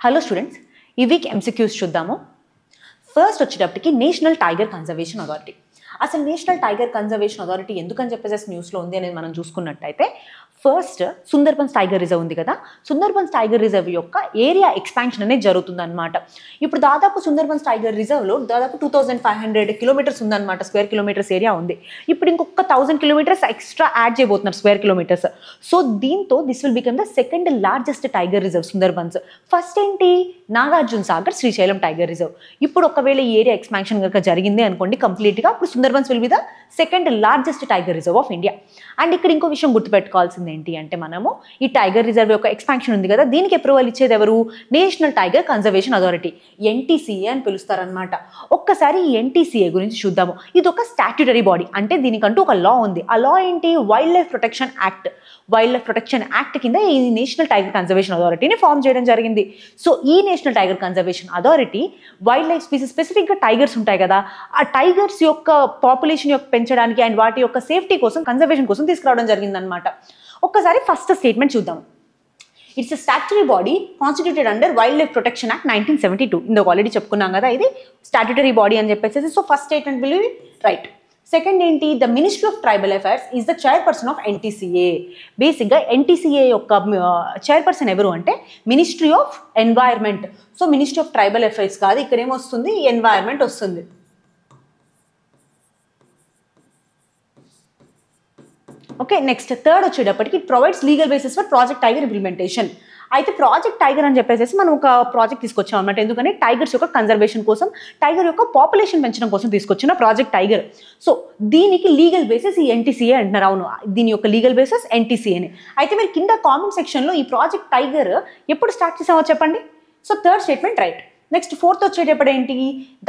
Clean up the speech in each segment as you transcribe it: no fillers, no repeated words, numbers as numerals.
Hello students, ఈ week MCQs చూద్దాము. First వచ్చేటప్పటికి నేషనల్ టైగర్ కన్జర్వేషన్ అథారిటీ. అసలు నేషనల్ టైగర్ కన్జర్వేషన్ అథారిటీ ఎందుకని చెప్పేసి న్యూస్లో ఉంది అనేది మనం చూసుకున్నట్టయితే, ఫస్ట్ సుందర్బన్స్ టైగర్ రిజర్వ్ ఉంది కదా, సుందర్బన్స్ టైగర్ రిజర్వ్ యొక్క ఏరియా ఎక్స్పాన్షన్ అనేది జరుగుతుంది అనమాట. ఇప్పుడు దాదాపు సుందర్బన్స్ టైగర్ రిజర్వ్లో దాదాపు 2500 కిలోమీటర్స్ ఉందన్నమాట, స్క్వేర్ కిలోమీటర్స్ ఏరియా ఉంది. ఇప్పుడు ఇంకొక 1000 కిలోమీటర్స్ ఎక్స్ట్రా యాడ్ చేయబోతున్నారు స్క్వేర్ కిలోమీటర్స్. సో దీంతో this will become the second largest tiger reserve Sundarbans. First ఏంటి, నాగార్జున సాగర్ శ్రీశైలం టైగర్ రిజర్వ్. ఇప్పుడు ఒకవేళ ఈ ఏరియా ఎక్స్పాన్షన్ కనుక జరిగింది అనుకోండి కంప్లీట్గా, ఇప్పుడు Sundarbans will be the second largest tiger reserve of India. And ఇక్కడ ఇంకో విషయం గుర్తుపెట్టుకోవాల్సింది ఏంటి అంటే, మనము ఈ టైగర్ రిజర్వ్ యొక్క ఎక్స్పాన్షన్ ఉంది కదా, దీనికి అప్రూవల్ ఇచ్చేది ఎవరు? National tiger conservation authority, NTCA అని పిలుస్తారనమాట. ఒక్కసారి ఈ ఎన్టీసీఏ గురించి చూద్దాము. ఇది ఒక స్టాట్యూటరీ బాడీ, అంటే దీనికంటూ ఒక లా ఉంది. ఆ లా ఏంటి? Wild life protection act. Wild life protection act కింద ఈ నేషనల్ టైగర్ కన్జర్వేషన్ అథారిటీని ఫామ్ చేయడం జరిగింది. సో ఈ national tiger conservation authority wild life species, స్పెసిఫిక్గా టైగర్స్ ఉంటాయి కదా, ఆ టైగర్స్ యొక్క పాపులేషన్ యొక్క పెంచడానికి అండ్ వాటి యొక్క సేఫ్టీ కోసం, కన్జర్వేషన్ కోసం తీసుకురావడం జరిగిందనమాట. ఒక్కసారి ఫస్ట్ స్టేట్మెంట్ చూద్దాం. It's a statutory body constituted under wild life protection act 1972. ఇందుకు ఆల్రెడీ చెప్పుకున్నాం కదా, ఇది స్టాట్యూటరీ బాడీ అని చెప్పేసి. So first statement will be right. Second ఏంటి, the ministry of tribal affairs is the chairperson of NTCA. బేసిక్గా NTCA యొక్క chairperson ఎవరు అంటే ministry of environment. So ministry of tribal affairs కాదు, ఇక్కడ ఏమొస్తుంది, ఎన్వైర్న్మెంట్ వస్తుంది. ఓకే, నెక్స్ట్ థర్డ్ వచ్చేటప్పటికి it provides legal basis for project tiger implementation. అయితే ప్రాజెక్ట్ టైగర్ అని చెప్పేసి మనం ఒక ప్రాజెక్ట్ తీసుకొచ్చాం అన్నమాట. ఎందుకంటే టైగర్స్ యొక్క కన్జర్వేషన్ కోసం, టైగర్ యొక్క పాపులేషన్ పెంచడం కోసం తీసుకొచ్చిన ప్రాజెక్ట్ టైగర్. సో దీనికి లీగల్ బేసిస్ ఈ ఎన్టీసీఏ అంటున్నారు. అవును, దీని యొక్క లీగల్ బేసిస్ ఎన్టీసీఏని. అయితే మీరు కింద కామెంట్ సెక్షన్లో ఈ ప్రాజెక్ట్ టైగర్ ఎప్పుడు స్టార్ట్ చేసామో చెప్పండి. So third statement right. Next fourth వచ్చేటప్పుడు ఏంటి,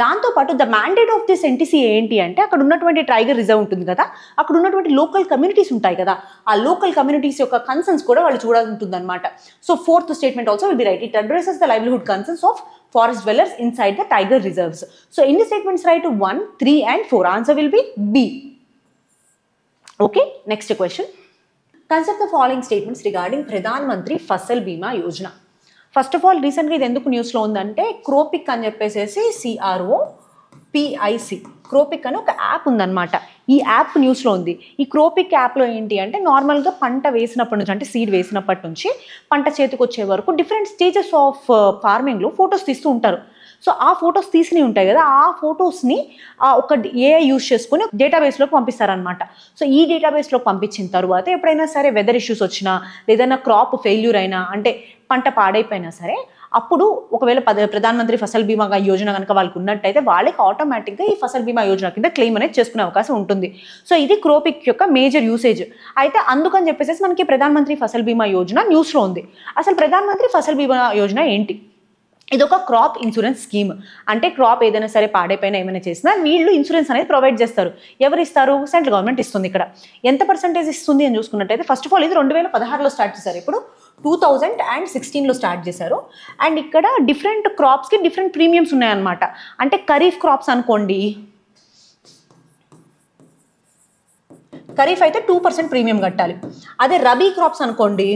దాంతోపాటు the mandate of this NTCA ఏంటి అంటే, అక్కడ ఉన్నటువంటి టైగర్ రిజర్వ్ ఉంటుంది కదా, అక్కడ ఉన్నటువంటి లోకల్ కమ్యూనిటీస్ ఉంటాయి కదా, ఆ లోకల్ కమ్యూనిటీస్ యొక్క కన్సర్న్స్ కూడా వాళ్ళు చూడాల్సి ఉంటుంది అనమాట. So fourth statement also will be right. It addresses the livelihood concerns of forest dwellers inside the tiger reserves. So ఎన్ని statements right? 1, 3 and 4. Answer will be B. Okay, next question. Consider the following statements regarding Pradhan Mantri Fasal Bima Yojana. First of all రీసెంట్గా ఇది ఎందుకు న్యూస్లో ఉందంటే, క్రోపిక్ అని చెప్పేసి CROPIC, క్రోపిక్ అని ఒక యాప్ ఉందన్నమాట. ఈ యాప్ న్యూస్లో ఉంది. ఈ క్రోపిక్ యాప్లో ఏంటి అంటే, నార్మల్గా పంట వేసినప్పటి నుంచి, అంటే సీడ్ వేసినప్పటి నుంచి పంట చేతికి వచ్చే వరకు డిఫరెంట్ స్టేజెస్ ఆఫ్ ఫార్మింగ్లో ఫొటోస్ తీస్తూ ఉంటారు. సో ఆ ఫొటోస్ తీసినవి ఉంటాయి కదా, ఆ ఫొటోస్ని ఒక ఏఐ యూజ్ చేసుకుని డేటాబేస్లోకి పంపిస్తారనమాట. సో ఈ డేటాబేస్లోకి పంపించిన తర్వాత ఎప్పుడైనా సరే వెదర్ ఇష్యూస్ వచ్చినా, ఏదైనా క్రాప్ ఫెయిల్యూర్ అయినా, అంటే పంట పాడైపోయినా సరే, అప్పుడు ఒకవేళ ప్రధాన మంత్రి ఫసల్ బీమా యోజన కనుక వాళ్ళకి ఉన్నట్టయితే వాళ్ళకి ఆటోమేటిక్గా ఈ ఫసల్ బీమా యోజన కింద క్లెయిమ్ అనేది చేసుకునే అవకాశం ఉంటుంది. సో ఇది క్రోపిక్ యొక్క మేజర్ యూసేజ్. అయితే అందుకని చెప్పేసి మనకి ప్రధాన మంత్రి ఫసల్ బీమా యోజన న్యూస్లో ఉంది. అసలు ప్రధాన మంత్రి ఫసల్ బీమా యోజన ఏంటి? ఇది ఒక క్రాప్ ఇన్సూరెన్స్ స్కీమ్. అంటే క్రాప్ ఏదైనా సరే పాడైపోయినా ఏమైనా చేసినా వీళ్ళు ఇన్సూరెన్స్ అనేది ప్రొవైడ్ చేస్తారు. ఎవరు ఇస్తారు? సెంట్రల్ గవర్నమెంట్ ఇస్తుంది. ఇక్కడ ఎంత పర్సెంటేజ్ ఇస్తుంది అని చూసుకున్నట్టయితే, ఫస్ట్ ఆఫ్ ఆల్ ఇది 2016లో స్టార్ట్ చేశారు, ఇప్పుడు 2016లో స్టార్ట్ చేశారు. అండ్ ఇక్కడ డిఫరెంట్ క్రాప్స్కి డిఫరెంట్ ప్రీమియమ్స్ ఉన్నాయన్నమాట. అంటే ఖరీఫ్ క్రాప్స్ అనుకోండి, ఖరీఫ్ అయితే 2% ప్రీమియం కట్టాలి. అదే రబీ క్రాప్స్ అనుకోండి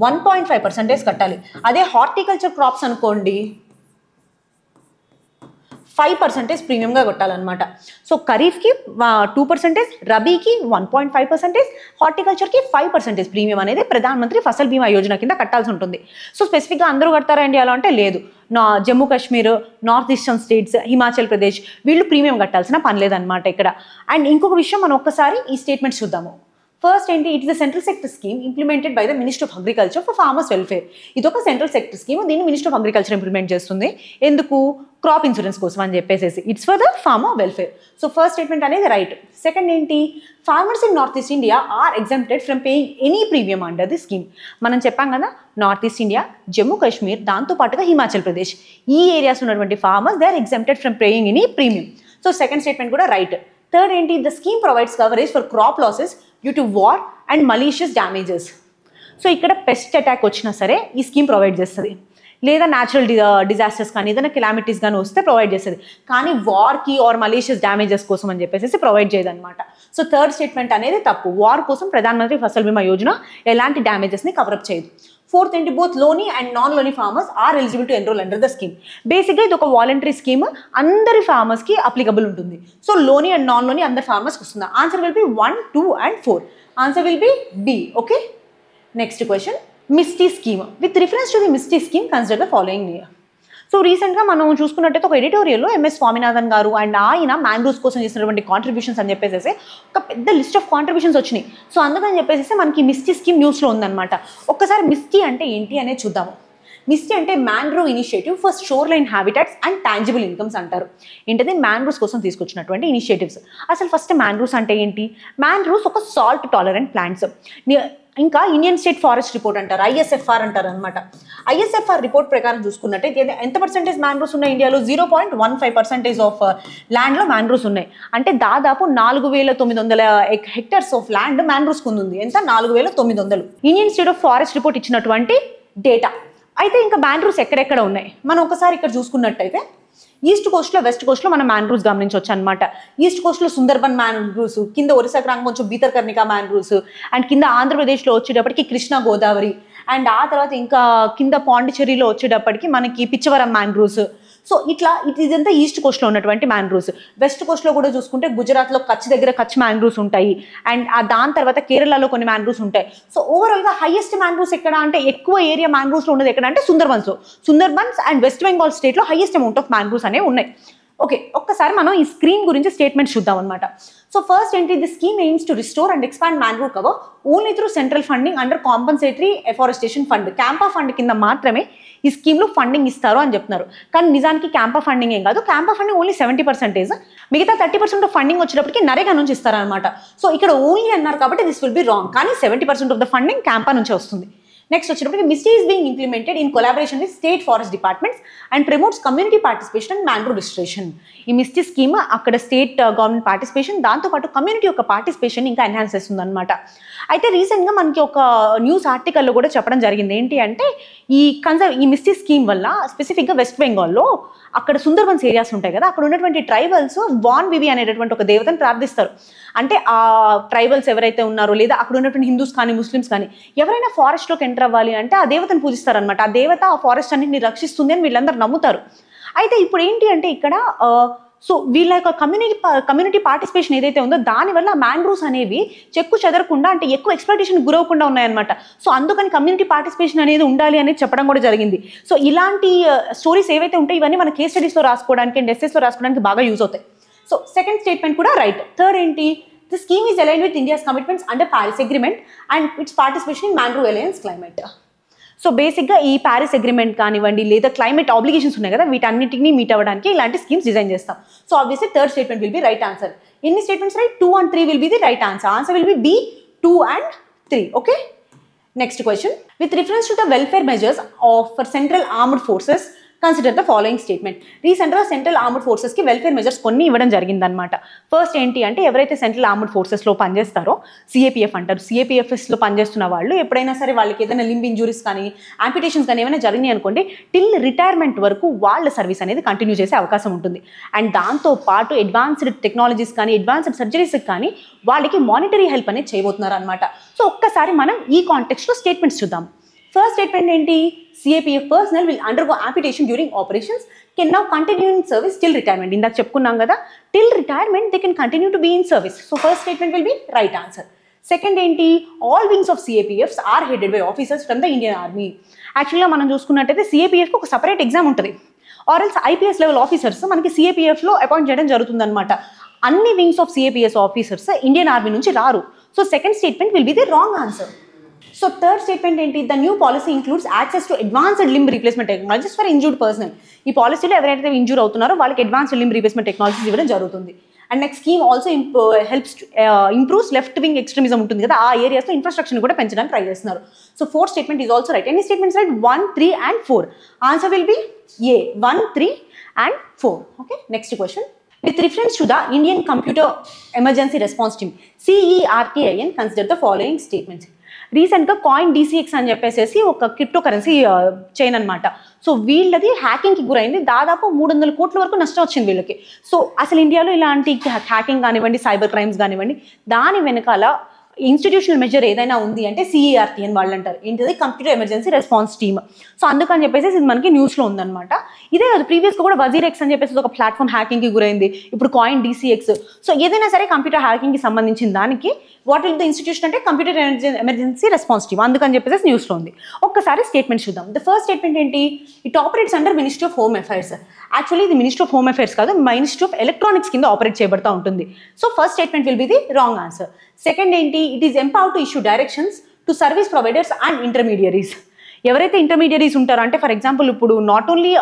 1.5% కట్టాలి. అదే హార్టికల్చర్ క్రాప్స్ అనుకోండి 5% ప్రీమియంగా కొట్టాలన్నమాట. సో ఖరీఫ్కి 2%, రబీకి 1.5%, హార్టికల్చర్కి 5% ప్రీమియం అనేది ప్రధాన మంత్రి ఫసల్ బీమా యోజన కింద కట్టాల్సి ఉంటుంది. సో స్పెసిఫిక్గా అందరూ కడతారా ఇండియాలో అంటే లేదు. Jammu Kashmir, north eastern states, Himachal Pradesh వీళ్ళు ప్రీమియం కట్టాల్సిన పని లేదనమాట ఇక్కడ. అండ్ ఇంకొక విషయం, మనం ఒక్కసారి ఈ స్టేట్మెంట్స్ చూద్దాము. ఫస్ట్ ఏంటి, it is a central sector scheme implemented by the ministry of agriculture for farmers welfare. ఇది ఒక సెంట్రల్ సెక్టర్ స్కీమ్, దీన్ని మినిస్ట్రీ ఆఫ్ అగ్రికల్చర్ ఇంప్లిమెంట్ చేస్తుంది. ఎందుకు? క్రాప్ ఇన్సూరెన్స్ కోసం అని చెప్పేసి. It's for the farmer welfare. So first statement అనేది right. Second ఏంటి, farmers in north east India are exempted from paying any premium under the scheme. మనం చెప్పాం కదా, north east India, Jammu Kashmir, దాంతోపాటుగా హిమాచల్ ప్రదేశ్, ఈ ఏరియాస్ ఉన్నటువంటి farmers they are exempted from paying any premium. So second statement కూడా right. Third ఏంటి, the scheme provides coverage for crop losses due to war and malicious damages. So ఇక్కడ pest attack వచ్చినా సరే ఈ scheme provide చేస్తుంది. లేదా natural disasters కానీ ఏదైనా కెలామిటీస్ కానీ వస్తే ప్రొవైడ్ చేస్తుంది. కానీ వార్కి ఆర్ మలేషియస్ డ్యామేజెస్ కోసం అని చెప్పేసి ప్రొవైడ్ చేయదు అనమాట. సో థర్డ్ స్టేట్మెంట్ అనేది తప్పు. వార్ కోసం ప్రధాన మంత్రి ఫసల్ బీమా యోజన ఎలాంటి డ్యామేజెస్ని కవరప్ చేయదు. ఫోర్త్ ఏంటి, both loanee and non loanee farmers are eligible to enroll under the scheme. బేసిక్గా ఇది ఒక వాలంటరీ స్కీమ్, అందరి ఫార్మర్స్కి అప్లికబుల్ ఉంటుంది. So loanee and non loanee అందరి ఫార్మర్స్కి వస్తుంది. Answer will be 1, 2 and 4. Answer will be B. Okay, next question, MISHTI scheme. With reference to the MISHTI scheme consider the following near. So రీసెంట్గా మనం చూసుకున్నట్టయితే ఒక ఎడిటోరియల్లో MS స్వామినాథన్ గారు and ఆయన mangroves కోసం చేసినటువంటి కాంట్రిబ్యూషన్స్ అని చెప్పేసి ఒక పెద్ద లిస్ట్ ఆఫ్ కాంట్రిబ్యూషన్స్ వచ్చినాయి. సో అందుకని చెప్పేసి మనకి మిస్టీ స్కీమ్ న్యూస్లో ఉందన్నమాట. ఒక్కసారి మిస్టీ అంటే ఏంటి అనేది చూద్దాము. మిస్టీ అంటే mangrove initiative for shore line habitats and tangible incomes అంటారు. ఏంటది, మ్యాంగ్రోవ్స్ కోసం తీసుకొచ్చినటువంటి ఇనిషియేటివ్స్. అసలు ఫస్ట్ మ్యాంగ్రోవ్స్ అంటే ఏంటి? మ్యాంగ్రోవ్స్ ఒక సాల్ట్ టాలరెంట్ ప్లాంట్స్. ఇంకా ఇండియన్ స్టేట్ ఫారెస్ట్ రిపోర్ట్ అంటారు, ISFR అంటారు అనమాట. ISFR రిపోర్ట్ ప్రకారం చూసుకున్నట్టయితే ఎంత పర్సెంటేజ్ మ్యాంగ్రోవ్స్ ఉన్నాయి ఇండియాలో? 0.15% ఆఫ్ ల్యాండ్లో మ్యాంగ్రోవ్స్ ఉన్నాయి. అంటే దాదాపు 4900 హెక్టర్స్ ఆఫ్ ల్యాండ్ మ్యాంగ్రోవ్స్కి ఉంది. ఎంత? 4900. Indian state of forest report ఇచ్చినటువంటి డేటా. అయితే ఇంకా మ్యాంగ్రోవ్స్ ఎక్కడెక్కడ ఉన్నాయి మనం ఒకసారి ఇక్కడ చూసుకున్నట్టయితే ఈస్ట్ కోస్ట్లో, వెస్ట్ కోస్ట్లో మనం మ్యాంగ్రోవ్స్ గమనించవచ్చు అనమాట. ఈస్ట్ కోస్ట్లో సుందర్బన్ మ్యాంగ్రోవ్స్, కింద ఒరిస్సాకి రాంగ్ కొంచెం బీతర్కర్ణిక మ్యాంగ్రోవ్స్, అండ్ కింద ఆంధ్రప్రదేశ్లో వచ్చేటప్పటికి కృష్ణా గోదావరి, అండ్ ఆ తర్వాత ఇంకా కింద పాండిచ్చేరిలో వచ్చేటప్పటికి మనకి పిచ్చవరం మ్యాంగ్రోవ్స్. సో ఇట్లా ఇదంతా ఈస్ట్ కోస్ట్లో ఉన్నటువంటి మ్యాంగ్రోవ్స్. వెస్ట్ కోస్ట్లో కూడా చూసుకుంటే గుజరాత్లో కచ్ దగ్గర కచ్ మ్యాంగ్రోవ్స్ ఉంటాయి, అండ్ దాని తర్వాత కేరళలో కొన్ని మ్యాంగ్రోవ్స్ ఉంటాయి. సో ఓవరాల్గా హైయెస్ట్ మ్యాంగ్రోవ్స్ ఎక్కడ అంటే, ఎక్కువ ఏరియా మ్యాంగ్రోవ్స్లో ఉన్నది ఎక్కడ అంటే సుందర్బన్స్లో. సుందర్బన్స్ అండ్ వెస్ట్ బెంగాల్ స్టేట్లో హైయెస్ట్ అమౌంట్ ఆఫ్ మ్యాంగ్రోవ్స్ అనేవి ఉన్నాయి. ఓకే, ఒక్కసారి మనం ఈ స్కీమ్ గురించి స్టేట్మెంట్ చూద్దాం అనమాట. సో ఫస్ట్ ఏంటి, the scheme AIIMS to restore and expand mangrove cover only through central funding under compensatory afforestation fund. CAMPA fund కింద మాత్రమే ఈ స్కీమ్లో ఫండింగ్ ఇస్తారు అని చెప్తున్నారు. కానీ నిజానికి క్యాంపా ఫండింగ్ ఏం కాదు. క్యాంపా ఫండింగ్ ఓన్లీ 70%, మిగతా 30% ఆఫ్ ఫండింగ్ వచ్చేటప్పటికి నరేగా నుంచి ఇస్తారనమాట. సో ఇక్కడ ఓన్లీ అన్నారు కాబట్టి దిస్ విల్ బి రాంగ్. కానీ 70% ఆఫ్ ద ఫండింగ్ క్యాంపా నుంచి వస్తుంది. నెక్స్ట్ వచ్చేటప్పటికి Misty is being implemented in collaboration with state forest departments and promotes community participation and mangrove registration. ఈ మిస్టీ స్కీమ్ అక్కడ స్టేట్ గవర్నమెంట్ పార్టిసిపేషన్, దాంతోపాటు community యొక్క participation ఇంకా enhance చేస్తుంది అనమాట. అయితే రీసెంట్గా మనకి ఒక న్యూస్ ఆర్టికల్లో కూడా చెప్పడం జరిగింది. ఏంటి అంటే ఈ మిస్టీ స్కీమ్ వల్ల స్పెసిఫిక్గా వెస్ట్ బెంగాల్లో అక్కడ సుందర్బన్స్ ఏరియాస్ ఉంటాయి కదా, అక్కడ ఉన్నటువంటి ట్రైబల్స్ వాన్ వివి అనేటటువంటి ఒక దేవతను ప్రార్థిస్తారు. అంటే ఆ ట్రైబల్స్ ఎవరైతే ఉన్నారో, లేదా అక్కడ ఉన్నటువంటి హిందూస్ కానీ ముస్లిమ్స్ కానీ ఎవరైనా ఫారెస్ట్లోకి ఎంటర్ అవ్వాలి అంటే ఆ దేవతను పూజిస్తారనమాట. ఆ దేవత ఆ ఫారెస్ట్ అన్నింటిని రక్షిస్తుంది అని వీళ్ళందరూ నమ్ముతారు. అయితే ఇప్పుడు ఏంటి అంటే ఇక్కడ సో వీళ్ళ యొక్క కమ్యూనిటీ పార్టిసిపేషన్ ఏదైతే ఉందో దానివల్ల మ్యాంగ్రోవ్స్ అనేవి చెక్కు చెదరకుండా, అంటే ఎక్కువ ఎక్స్‌ప్లాయిటేషన్ గురవకుండా ఉన్నాయన్నమాట. సో అందుకని కమ్యూనిటీ పార్టిసిపేషన్ అనేది ఉండాలి అనేది చెప్పడం కూడా జరిగింది. సో ఇలాంటి స్టోరీస్ ఏవైతే ఉంటాయి ఇవన్నీ మన కేస్ స్టడీస్లో రాసుకోవడానికి అండ్ ఎస్ఎస్లో రాసుకోవడానికి బాగా యూజ్ అవుతాయి. సో సెకండ్ స్టేట్మెంట్ కూడా రైట్. థర్డ్ ఏంటి, the scheme is aligned with India's commitments under Paris agreement and it's participation in mangrove alliance climate. So బేసిక్గా ఈ ప్యారిస్ అగ్రిమెంట్ కానివ్వండి, లేదా క్లైమేట్ ఆబ్లిగేషన్స్ ఉన్నాయి కదా, వీటన్నిటిని మీట్ అవ్వడానికి ఇలాంటి స్కీమ్స్ డిజైన్ చేస్తాం. So obviously third statement will be right answer. ఎన్ని statements right? 2 and 3 will be the right answer. Answer will be B, 2 and 3. Okay, next question. With reference to the welfare measures for central armed forces consider the following statement. రీసెంట్గా central armed ఫోర్సెస్కి welfare measures కొన్ని ఇవ్వడం జరిగిందనమాట. First ఏంటి అంటే, ఎవరైతే central armed ఫోర్సెస్లో పనిచేస్తారో CAPF అంటారు. CAPFస్లో పనిచేస్తున్న వాళ్ళు ఎప్పుడైనా సరే వాళ్ళకి ఏదైనా లింబ్ ఇంజురీస్ కానీ ఆంపిటేషన్స్ కానీ ఏమైనా జరిగినాయి అనుకోండి, టిల్ రిటైర్మెంట్ వరకు వాళ్ళ సర్వీస్ అనేది కంటిన్యూ చేసే అవకాశం ఉంటుంది. అండ్ దాంతోపాటు అడ్వాన్స్డ్ టెక్నాలజీస్ కానీ అడ్వాన్స్డ్ సర్జరీస్కి కానీ వాళ్ళకి మానిటరీ హెల్ప్ అనేది చేయబోతున్నారు అనమాట. సో ఒక్కసారి మనం ఈ కాంటెక్స్ట్లో స్టేట్మెంట్స్ చూద్దాం. ఫస్ట్ స్టేట్మెంట్ ఏంటి, CAPF personnel will undergo amputation during operations can now continue in service till retirement. ఇందాక చెప్పుకున్నాం కదా, till retirement they can continue to be in service. So first statement will be right answer. Second ఏంటి, all wings of CAPFs are headed by officers from the Indian Army. యాక్చువల్గా మనం చూసుకున్నట్టయితే CAPFకి ఒక separate exam ఉంటుంది, ఆర్ఎల్స్ IPS level officers మనకి CAPFలో appoint చేయడం జరుగుతుంది అనమాట. అన్ని wings of CAPS officers Indian army నుంచి రారు. So second statement will be the wrong answer. So third statement ఏంటి, the new policy includes access to advanced limb replacement technologies for injured personnel. ఈ పాలసీలో ఎవరైతే ఇంజూర్ అవుతున్నారో వాళ్ళకి advanced limb replacement technologies ఇవ్వడం జరుగుతుంది. And next scheme also helps improves left wing extremism ఉంటుంది కదా, ఆ ఏరియాస్లో ఇన్ఫ్రాస్ట్రక్చర్ కూడా పెంచడానికి ట్రై చేస్తున్నారు. So fourth statement is also right. ఎన్ని statements right? 1, 3 and 4. Answer will be A, 1, 3 and 4. Okay, next question. With reference to the Indian Computer Emergency Response Team, CERTIN, consider the following statements. రీసెంట్గా coin DCX అని చెప్పేసి ఒక crypto currency chain అనమాట. So వీళ్ళది హ్యాకింగ్కి గురైంది, దాదాపు 300 కోట్ల వరకు నష్టం వచ్చింది వీళ్ళకి. సో అసలు ఇండియాలో ఇలాంటి హ్యాకింగ్ కానివ్వండి, సైబర్ క్రైమ్స్ కానివ్వండి, దాని వెనకాల ఇన్స్టిట్యూషనల్ మెజర్ ఏదైనా ఉంది అంటే CERT అని వాళ్ళు అంటారు, ఏంటిది computer emergency response team. So అందుకని చెప్పేసి ఇది మనకి న్యూస్లో ఉందన్నమాట. ఇదే కాదు, ప్రీవియస్గా కూడా వజీరెక్స్ అని చెప్పేసి ఒక ప్లాట్ఫామ్ హ్యాకింగ్కి గురైంది, ఇప్పుడు కాయిన్ డీసీఎక్స్. సో ఏదైనా సరే కంప్యూటర్ హ్యాకింగ్కి సంబంధించిన దానికి వాట్ విల్ ద ఇన్స్టిట్యూషన్ అంటే కంప్యూటర్ ఎమర్జెన్సీ రెస్పాన్స్ టీమ్, అందుకని చెప్పేసి న్యూస్లో ఉంది. ఒక్కసారి స్టేట్మెంట్ చూద్దాం. ద ఫస్ట్ స్టేట్మెంట్ ఏంటి, it operates under ministry of home affairs. Actually ఇది మినిస్ట్రీ ఆఫ్ హోమ్ అఫైర్స్ కాదు, మినిస్ట్రీ ఆఫ్ ఎలక్ట్రానిక్స్ కింద ఆపరేట్ చేయబడతా ఉంటుంది. So first statement will be the wrong answer. Second ఏంటి, it is empowered to issue directions to service providers and intermediaries. ఎవరైతే intermediaries ఉంటారో అంటే for example ఇప్పుడు not only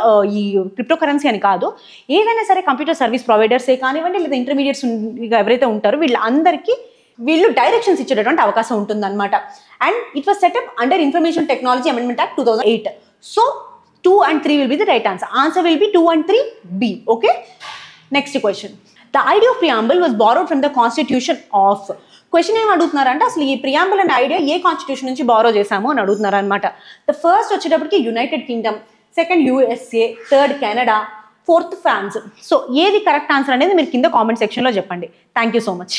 ఈ క్రిప్టో కరెన్సీ అని కాదు, ఏదైనా సరే కంప్యూటర్ సర్వీస్ ప్రొవైడర్సే కానివ్వండి లేదా ఇంటర్మీడియట్స్ ఎవరైతే ఉంటారో వీళ్ళందరికీ వీళ్ళు డైరెక్షన్స్ ఇచ్చేటటువంటి అవకాశం ఉంటుందన్నమాట. And it was setup under information technology amendment act 2008. So 2 and 3 will be the right answer. Answer will be 2 and 3 B. Okay. Next question. The idea of preamble was borrowed from the constitution of. Question ఏం అడుగుతున్నారంటే అసలు ఈ preamble అనే idea ఏ constitution నుంచి borrow చేశాము అని అడుగుతున్నారు అనమాట. ద ఫస్ట్ వచ్చేటప్పటికి United Kingdom, second USA, third Canada, fourth France. So ఏది కరెక్ట్ ఆన్సర్ అనేది మీరు కింద కామెంట్ సెక్షన్లో చెప్పండి. Thank you so much.